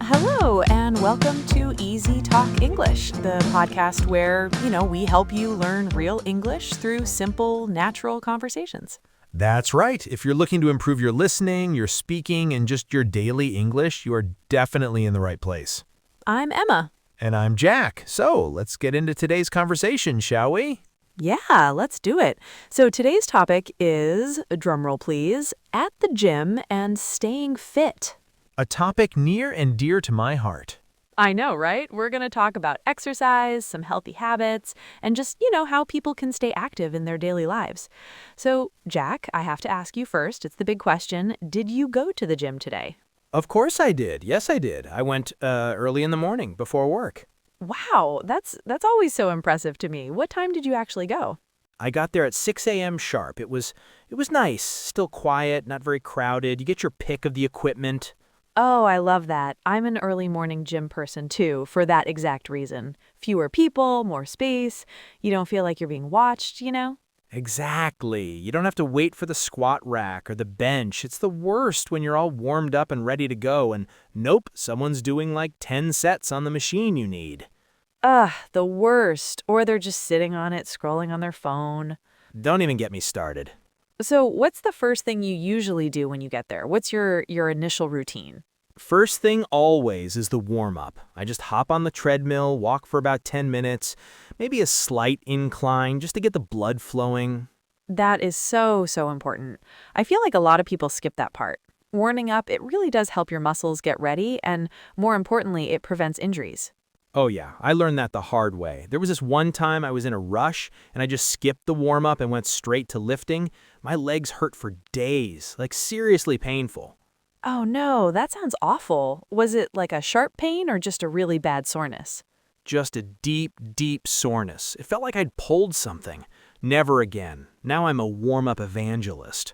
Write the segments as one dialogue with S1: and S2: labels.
S1: Hello, and welcome to Easy Talk English, the podcast where, we help you learn real English through simple, natural conversations.
S2: That's right. If you're looking to improve your listening, your speaking, and just your daily English, you are definitely in the right place.
S1: I'm Emma.
S2: And I'm Jack. So let's get into today's conversation, shall we?
S1: Yeah, let's do it. So today's topic is, drumroll please, at the gym and staying fit.
S2: A topic near and dear to my heart.
S1: I know, right? We're going to talk about exercise, some healthy habits, and just, how people can stay active in their daily lives. So, Jack, I have to ask you first. It's the big question. Did you go to the gym today?
S2: Of course I did. Yes, I did. I went early in the morning before work.
S1: Wow, that's always so impressive to me. What time did you actually go?
S2: I got there at 6 a.m. sharp. It was nice, still quiet, not very crowded. You get your pick of the equipment.
S1: Oh, I love that. I'm an early morning gym person too, for that exact reason. Fewer people, more space. You don't feel like you're being watched,
S2: Exactly. You don't have to wait for the squat rack or the bench. It's the worst when you're all warmed up and ready to go, and nope, someone's doing like 10 sets on the machine you need.
S1: Ugh, the worst. Or they're just sitting on it, scrolling on their phone.
S2: Don't even get me started.
S1: So what's the first thing you usually do when you get there? What's your initial routine?
S2: First thing always is the warm-up. I just hop on the treadmill, walk for about 10 minutes, maybe a slight incline just to get the blood flowing.
S1: That is so, so important. I feel like a lot of people skip that part. Warming up, it really does help your muscles get ready, and more importantly, it prevents injuries.
S2: Oh yeah, I learned that the hard way. There was this one time I was in a rush and I just skipped the warm-up and went straight to lifting. My legs hurt for days, like seriously painful.
S1: Oh no, that sounds awful. Was it like a sharp pain or just a really bad soreness?
S2: Just a deep, deep soreness. It felt like I'd pulled something. Never again. Now I'm a warm-up evangelist.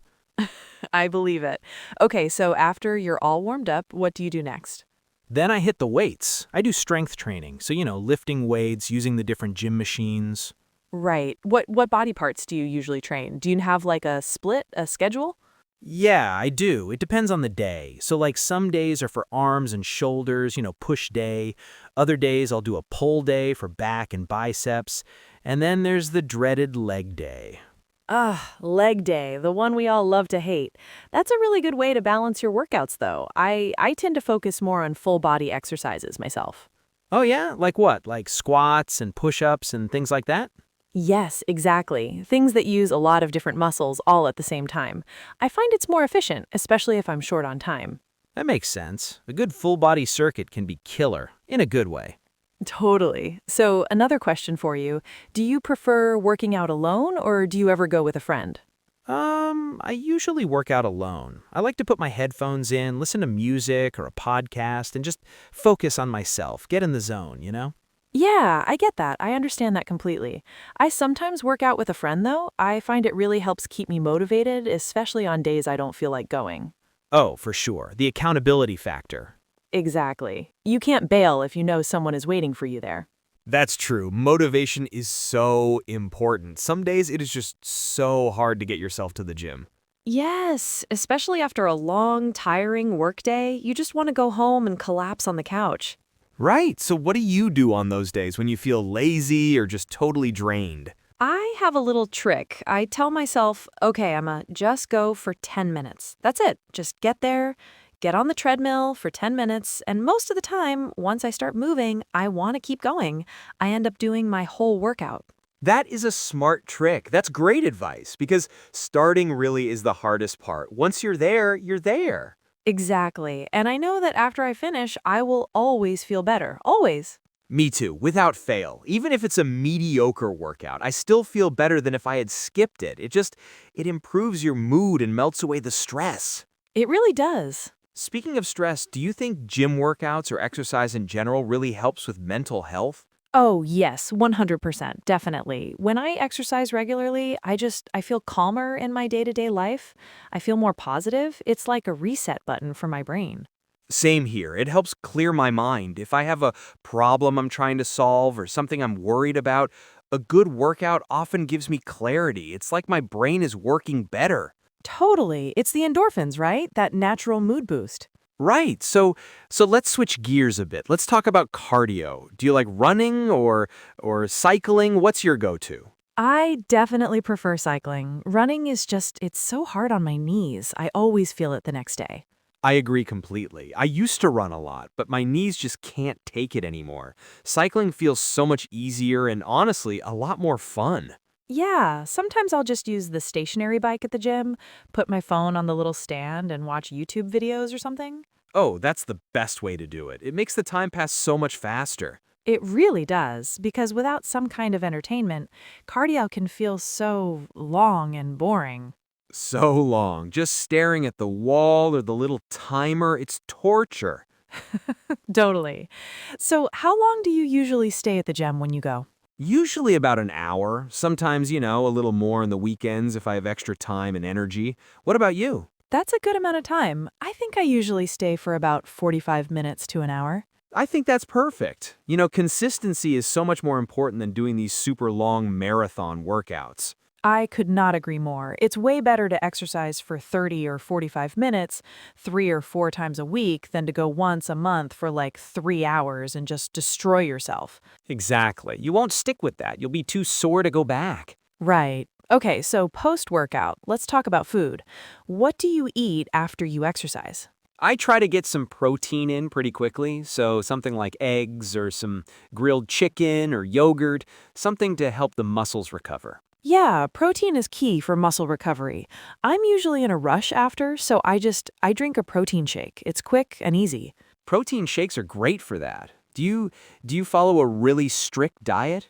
S1: I believe it. Okay, so after you're all warmed up, what do you do next?
S2: Then I hit the weights. I do strength training, so lifting weights, using the different gym machines.
S1: Right. What body parts do you usually train? Do you have like a schedule?
S2: Yeah, I do. It depends on the day. So like some days are for arms and shoulders, push day. Other days I'll do a pull day for back and biceps. And then there's the dreaded leg day.
S1: Ugh, leg day, the one we all love to hate. That's a really good way to balance your workouts, though. I tend to focus more on full body exercises myself.
S2: Oh yeah? Like what? Like squats and push-ups and things like that?
S1: Yes, exactly. Things that use a lot of different muscles all at the same time. I find it's more efficient, especially if I'm short on time.
S2: That makes sense. A good full-body circuit can be killer, in a good way.
S1: Totally. So another question for you. Do you prefer working out alone or do you ever go with a friend?
S2: I usually work out alone. I like to put my headphones in, listen to music or a podcast, and just focus on myself, get in the zone,
S1: Yeah, I get that. I understand that completely. I sometimes work out with a friend, though. I find it really helps keep me motivated, especially on days I don't feel like going.
S2: Oh, for sure. The accountability factor.
S1: Exactly. You can't bail if you know someone is waiting for you there.
S3: That's true. Motivation is so important. Some days it is just so hard to get yourself to the gym.
S1: Yes, especially after a long, tiring workday, you just want to go home and collapse on the couch.
S3: Right. So what do you do on those days when you feel lazy or just totally drained?
S1: I have a little trick. I tell myself, okay, Emma, just go for 10 minutes. That's it. Just get there, get on the treadmill for 10 minutes, and most of the time, once I start moving, I want to keep going. I end up doing my whole workout.
S3: That is a smart trick. That's great advice because starting really is the hardest part. Once you're there, you're there.
S1: Exactly. And I know that after I finish, I will always feel better. Always.
S3: Me too, without fail. Even if it's a mediocre workout, I still feel better than if I had skipped it. It improves your mood and melts away the stress.
S1: It really does.
S3: Speaking of stress, do you think gym workouts or exercise in general really helps with mental health?
S1: Oh, yes, 100%, definitely. When I exercise regularly, I feel calmer in my day-to-day life. I feel more positive. It's like a reset button for my brain.
S3: Same here. It helps clear my mind. If I have a problem I'm trying to solve or something I'm worried about, A good workout often gives me clarity. It's like my brain is working better.
S1: Totally. It's the endorphins, right? That natural mood boost.
S3: Right. So let's switch gears a bit. Let's talk about cardio. Do you like running or cycling? What's your go-to?
S1: I definitely prefer cycling. Running is just, it's so hard on my knees. I always feel it the next day.
S3: I agree completely. I used to run a lot, but my knees just can't take it anymore. Cycling feels so much easier and honestly, a lot more fun.
S1: Yeah, sometimes I'll just use the stationary bike at the gym, put my phone on the little stand and watch YouTube videos or something.
S3: Oh, that's the best way to do it. It makes the time pass so much faster.
S1: It really does, because without some kind of entertainment, cardio can feel so long and boring.
S3: So long. Just staring at the wall or the little timer, it's torture.
S1: Totally. So, how long do you usually stay at the gym when you go?
S3: Usually about an hour, sometimes, a little more on the weekends if I have extra time and energy. What about you?
S1: That's a good amount of time. I think I usually stay for about 45 minutes to an hour.
S3: I think that's perfect. Consistency is so much more important than doing these super long marathon workouts.
S1: I could not agree more. It's way better to exercise for 30 or 45 minutes 3 or 4 times a week than to go once a month for like 3 hours and just destroy yourself.
S3: Exactly. You won't stick with that. You'll be too sore to go back.
S1: Right. Okay, so post-workout, let's talk about food. What do you eat after you exercise?
S3: I try to get some protein in pretty quickly, so something like eggs or some grilled chicken or yogurt, something to help the muscles recover.
S1: Yeah, protein is key for muscle recovery. I'm usually in a rush after, so I drink a protein shake. It's quick and easy.
S3: Protein shakes are great for that. Do you follow a really strict diet?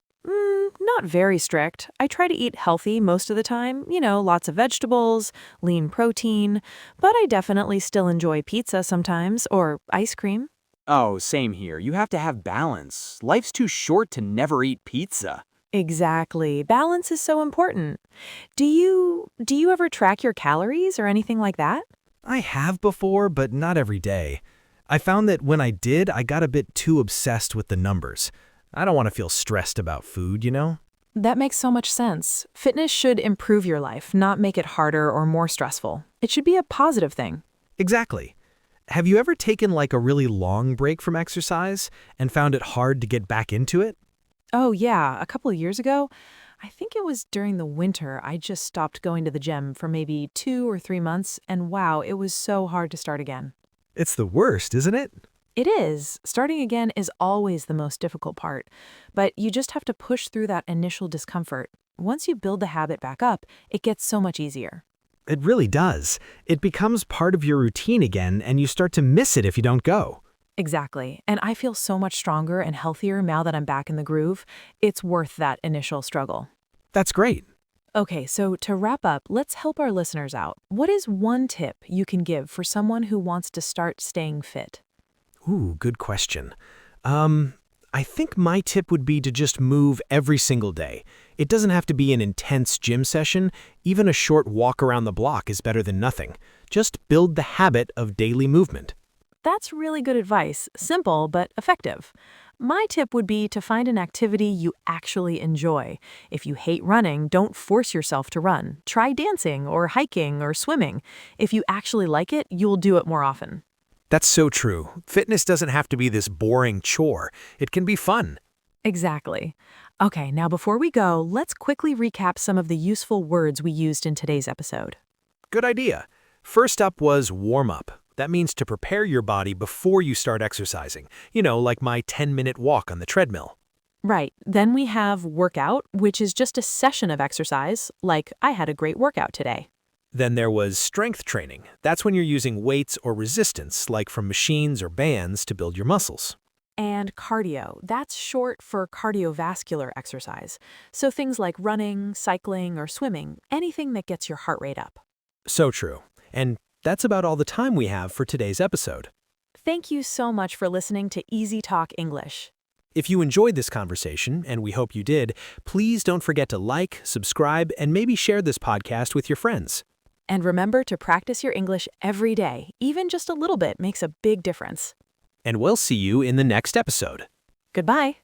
S1: Not very strict. I try to eat healthy most of the time, lots of vegetables, lean protein, but I definitely still enjoy pizza sometimes or ice cream.
S3: Oh, same here. You have to have balance. Life's too short to never eat pizza.
S1: Exactly. Balance is so important. Do you ever track your calories or anything like that?
S2: I have before, but not every day. I found that when I did, I got a bit too obsessed with the numbers. I don't want to feel stressed about food.
S1: That makes so much sense. Fitness should improve your life, not make it harder or more stressful. It should be a positive thing.
S2: Exactly. Have you ever taken like a really long break from exercise and found it hard to get back into it?
S1: Oh, yeah. A couple of years ago, I think it was during the winter, I just stopped going to the gym for maybe 2 or 3 months, and wow, it was so hard to start again.
S2: It's the worst, isn't it?
S1: It is. Starting again is always the most difficult part, but you just have to push through that initial discomfort. Once you build the habit back up, it gets so much easier.
S2: It really does. It becomes part of your routine again, and you start to miss it if you don't go.
S1: Exactly. And I feel so much stronger and healthier now that I'm back in the groove. It's worth that initial struggle.
S2: That's great.
S1: Okay, so to wrap up, let's help our listeners out. What is one tip you can give for someone who wants to start staying fit?
S2: Ooh, good question. I think my tip would be to just move every single day. It doesn't have to be an intense gym session. Even a short walk around the block is better than nothing. Just build the habit of daily movement.
S1: That's really good advice, simple but effective. My tip would be to find an activity you actually enjoy. If you hate running, don't force yourself to run. Try dancing or hiking or swimming. If you actually like it, you'll do it more often.
S2: That's so true. Fitness doesn't have to be this boring chore. It can be fun.
S1: Exactly. Okay, now before we go, let's quickly recap some of the useful words we used in today's episode.
S2: Good idea. First up was warm up. That means to prepare your body before you start exercising. Like my 10-minute walk on the treadmill.
S1: Right. Then we have workout, which is just a session of exercise, like I had a great workout today.
S2: Then there was strength training. That's when you're using weights or resistance, like from machines or bands, to build your muscles.
S1: And cardio, that's short for cardiovascular exercise. So things like running, cycling, or swimming, anything that gets your heart rate up.
S2: So true. And that's about all the time we have for today's episode.
S1: Thank you so much for listening to Easy Talk English.
S2: If you enjoyed this conversation, and we hope you did, please don't forget to like, subscribe, and maybe share this podcast with your friends.
S1: And remember to practice your English every day. Even just a little bit makes a big difference.
S2: And we'll see you in the next episode.
S1: Goodbye.